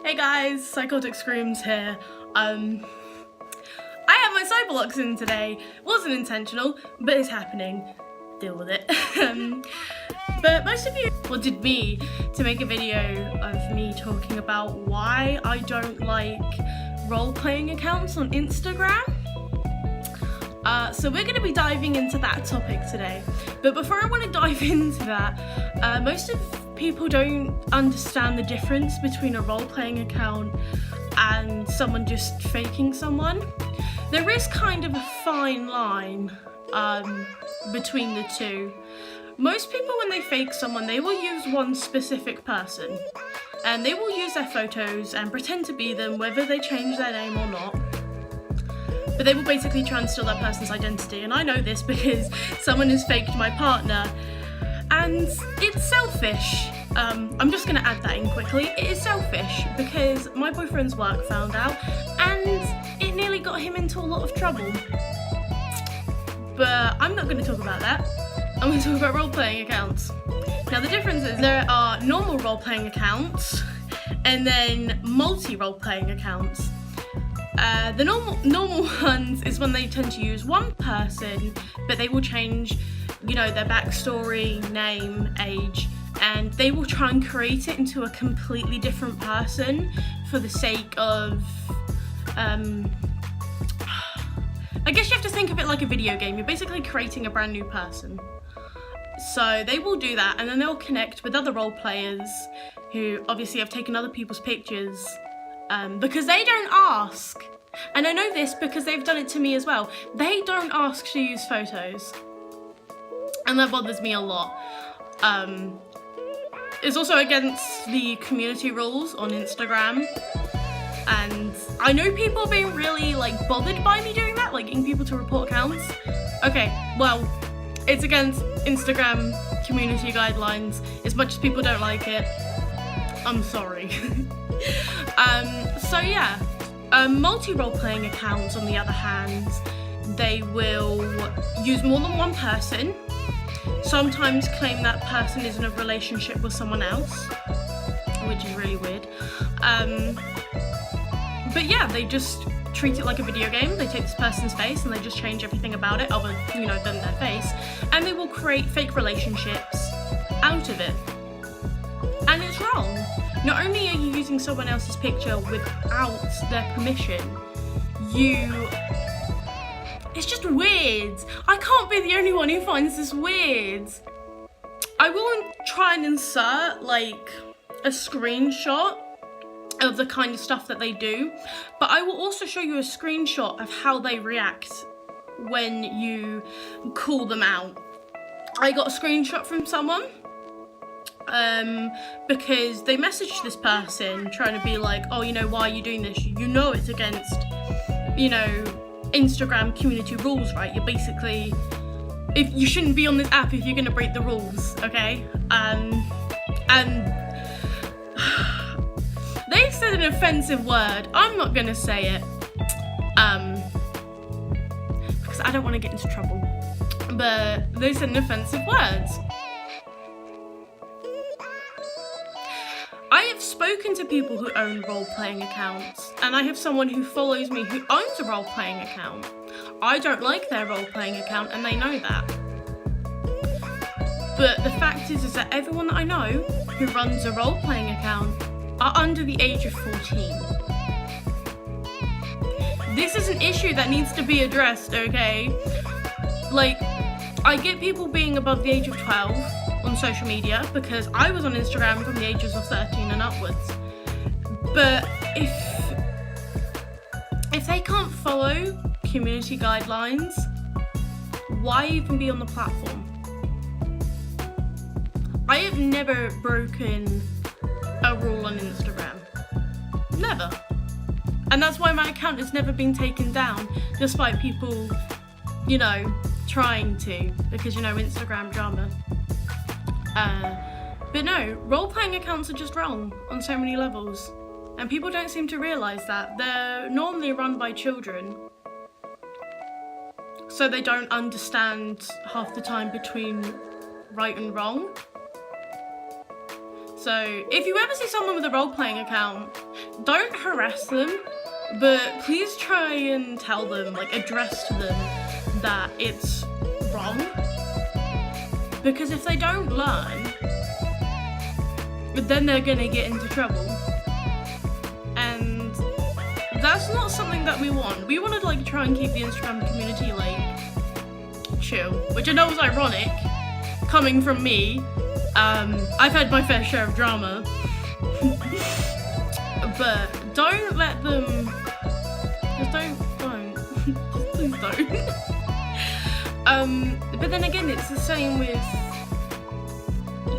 Hey guys, Psychotic Screams here. I have my Cyberlocks in today. Wasn't intentional, but it's happening. Deal with it. But most of you wanted me to make a video of me talking about why I don't like role-playing accounts on Instagram. So we're going to be diving into that topic today. But before I want to dive into that, most of people don't understand the difference between a role-playing account and someone just faking someone. There is kind of a fine line between the two. Most people, when they fake someone, they will use one specific person, and they will use their photos and pretend to be them, whether they change their name or not. But they will basically try and steal that person's identity, and I know this because someone has faked my partner, and it's selfish. I'm just going to add that in quickly. It is selfish because my boyfriend's work found out, and it nearly got him into a lot of trouble. But I'm not going to talk about that. I'm going to talk about role-playing accounts. Now the difference is there are normal role-playing accounts and then multi-role-playing accounts. The normal ones is when they tend to use one person, but they will change, their backstory, name, age, and they will try and create it into a completely different person for the sake of, I guess you have to think of it like a video game. You're basically creating a brand new person. So they will do that, and then they'll connect with other role players who obviously have taken other people's pictures because they don't ask. And I know this because they've done it to me as well. They don't ask to use photos. And that bothers me a lot. It's also against the community rules on Instagram. And I know people are being really bothered by me doing that, getting people to report accounts. Okay, well, it's against Instagram community guidelines. As much as people don't like it, I'm sorry. So yeah, multi-role-playing accounts, on the other hand, they will use more than one person, sometimes claim that person is in a relationship with someone else, which is really weird. But yeah, they just treat it like a video game. They take this person's face and they just change everything about it other, than their face, and they will create fake relationships out of it. And it's wrong. Not only are you using someone else's picture without their permission, it's just weird. I can't be the only one who finds this weird. I will try and insert a screenshot of the kind of stuff that they do, but I will also show you a screenshot of how they react when you call them out. I got a screenshot from someone because they messaged this person trying to be like, oh, why are you doing this? It's against, Instagram community rules, right? You're basically, if you shouldn't be on this app if you're gonna break the rules, okay? And they said an offensive word. I'm not gonna say it, because I don't want to get into trouble. But they said an offensive word. I have spoken to people who own role-playing accounts, and I have someone who follows me who owns a role-playing account. I don't like their role-playing account, and they know that. But the fact is that everyone that I know who runs a role-playing account are under the age of 14. This is an issue that needs to be addressed, okay? I get people being above the age of 12 on social media because I was on Instagram from the ages of 13 and upwards. But if they can't follow community guidelines, why even be on the platform? I have never broken a rule on Instagram. Never. And that's why my account has never been taken down, despite people, trying to, because, Instagram drama. But no, role-playing accounts are just wrong on so many levels. And people don't seem to realise that. They're normally run by children, so they don't understand half the time between right and wrong. So if you ever see someone with a role-playing account, don't harass them, but please try and tell them, like address to them that it's wrong. Because if they don't learn, then they're gonna get into trouble. And that's not something that we want. We want to like try and keep the Instagram community like chill, which I know is ironic coming from me. I've had my fair share of drama. But don't let them, just don't, just please don't. But then again, it's the same with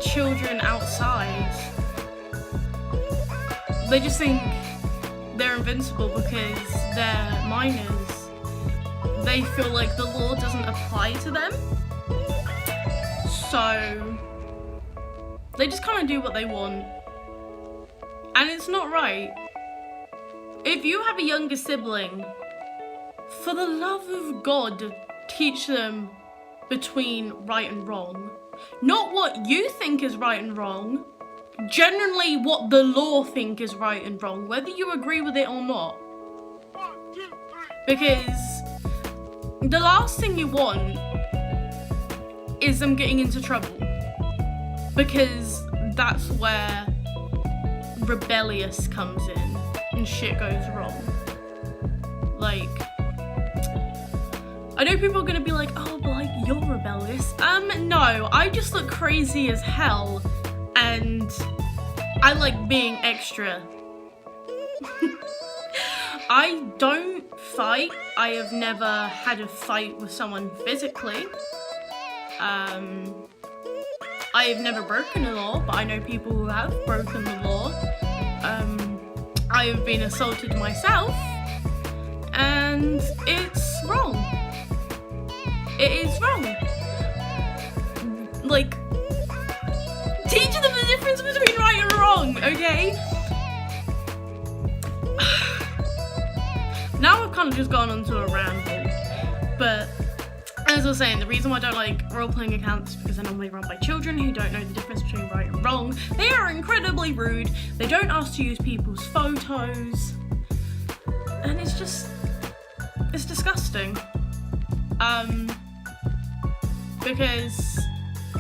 children outside. They just think they're invincible because they're minors. They feel like the law doesn't apply to them. So they just kind of do what they want. And it's not right. If you have a younger sibling, for the love of God, teach them between right and wrong. Not what you think is right and wrong, generally what the law think is right and wrong, whether you agree with it or not. Because the last thing you want is them getting into trouble. Because that's where rebellious comes in and shit goes wrong. Like, I know people are gonna be like, oh, but like, you're rebellious. No, I just look crazy as hell and I like being extra. I don't fight. I have never had a fight with someone physically. I have never broken a law, but I know people who have broken the law. I have been assaulted myself, and it's wrong. It is wrong. Like, teach them the difference between right and wrong, okay? Now I've kind of just gone onto a ramble, but as I was saying, the reason why I don't like role-playing accounts is because they're normally run by children who don't know the difference between right and wrong. They are incredibly rude. They don't ask to use people's photos. And it's just, it's disgusting. Because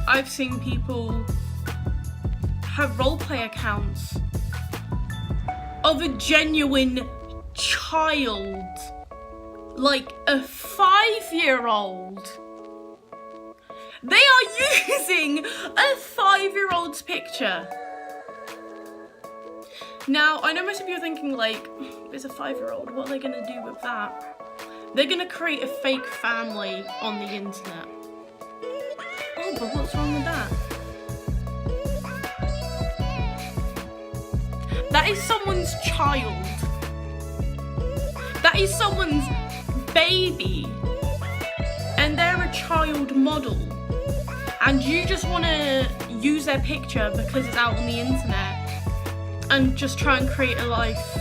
I've seen people have roleplay accounts of a genuine child. Like a 5-year-old. They are using a 5-year-old's picture. Now, I know most of you are thinking like, it's a 5-year-old, what are they gonna do with that? They're gonna create a fake family on the internet. Oh, but what's wrong with that? That is someone's child. That is someone's baby, and they're a child model, and you just want to use their picture because it's out on the internet and just try and create a life.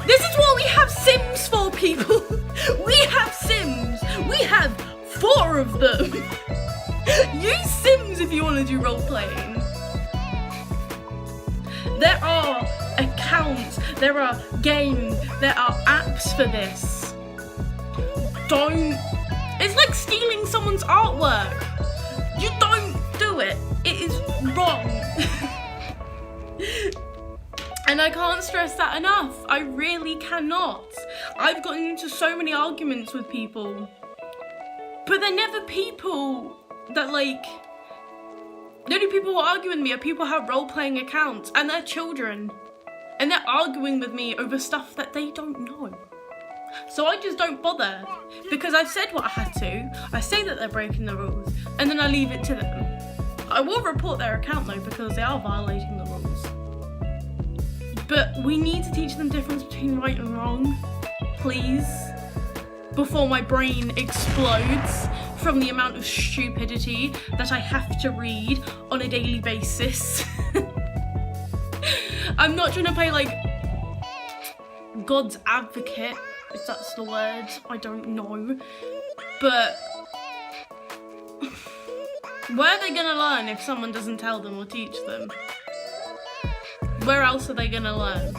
This is what we have Sims for, people. We have Sims. We have 4 of them. Use Sims if you want to do role playing. There are accounts, there are games, there are apps for this. Don't, it's like stealing someone's artwork. You don't do it. It is wrong. And I can't stress that enough. I really cannot. I've gotten into so many arguments with people, but they're never people that like, the only people who argue with me are people who have role-playing accounts and they're children. And they're arguing with me over stuff that they don't know. So I just don't bother. Because I've said what I had to. I say that they're breaking the rules. And then I leave it to them. I will report their account though because they are violating the rules. But we need to teach them the difference between right and wrong. Please. Before my brain explodes from the amount of stupidity that I have to read on a daily basis. I'm not trying to play like God's advocate, if that's the word, I don't know. But Where are they gonna learn if someone doesn't tell them or teach them? Where else are they gonna learn?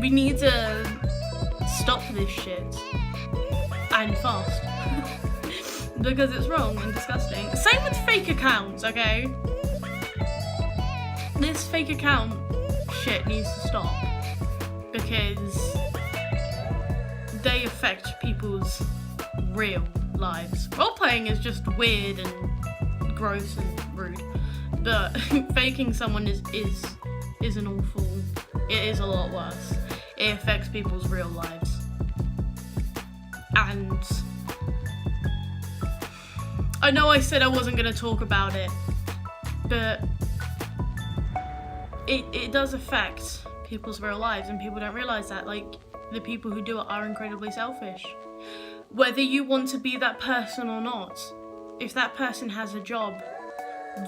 We need to stop this shit. And fast. Because it's wrong and disgusting. Same with fake accounts, okay? This fake account shit needs to stop. Because they affect people's real lives. Role-playing is just weird and gross and rude. But faking someone is an awful... It is a lot worse. It affects people's real lives. And I know I said I wasn't going to talk about it, but it does affect people's real lives, and people don't realise that. Like, the people who do it are incredibly selfish. Whether you want to be that person or not, if that person has a job,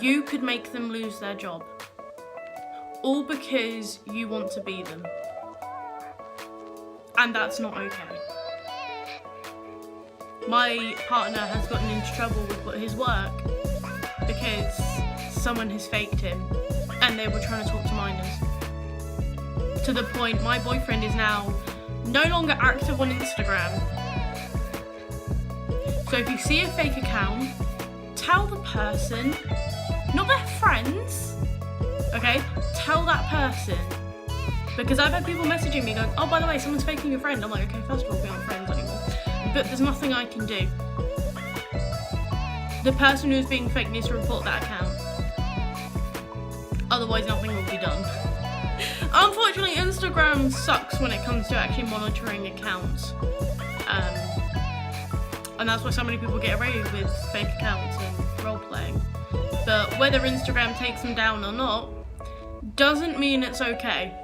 you could make them lose their job. All because you want to be them. And that's not okay. My partner has gotten into trouble with his work because someone has faked him and they were trying to talk to minors. To the point my boyfriend is now no longer active on Instagram. So if you see a fake account, tell the person, not their friends, okay? Tell that person. Because I've had people messaging me going, oh, by the way, someone's faking your friend. I'm like, okay, first of all, we aren't friends anymore. But there's nothing I can do. The person who's being faked needs to report that account. Otherwise, nothing will be done. Unfortunately, Instagram sucks when it comes to actually monitoring accounts. And that's why so many people get away with fake accounts and role-playing. But whether Instagram takes them down or not, doesn't mean it's okay.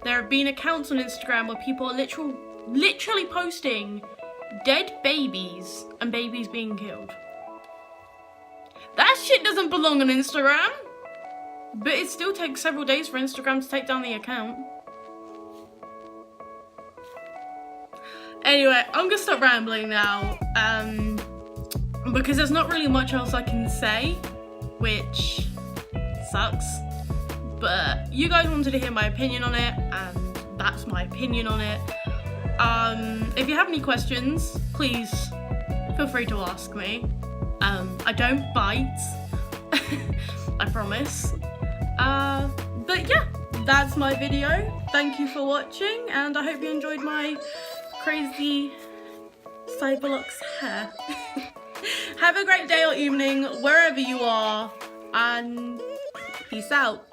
There have been accounts on Instagram where people are literally posting dead babies and babies being killed. That shit doesn't belong on Instagram. But it still takes several days for Instagram to take down the account. Anyway, I'm gonna stop rambling now. Because there's not really much else I can say, which sucks. But you guys wanted to hear my opinion on it, and that's my opinion on it. If you have any questions, please feel free to ask me. I don't bite, I promise. But yeah, that's my video. Thank you for watching, and I hope you enjoyed my crazy Cyberlux hair. Have a great day or evening, wherever you are, and peace out.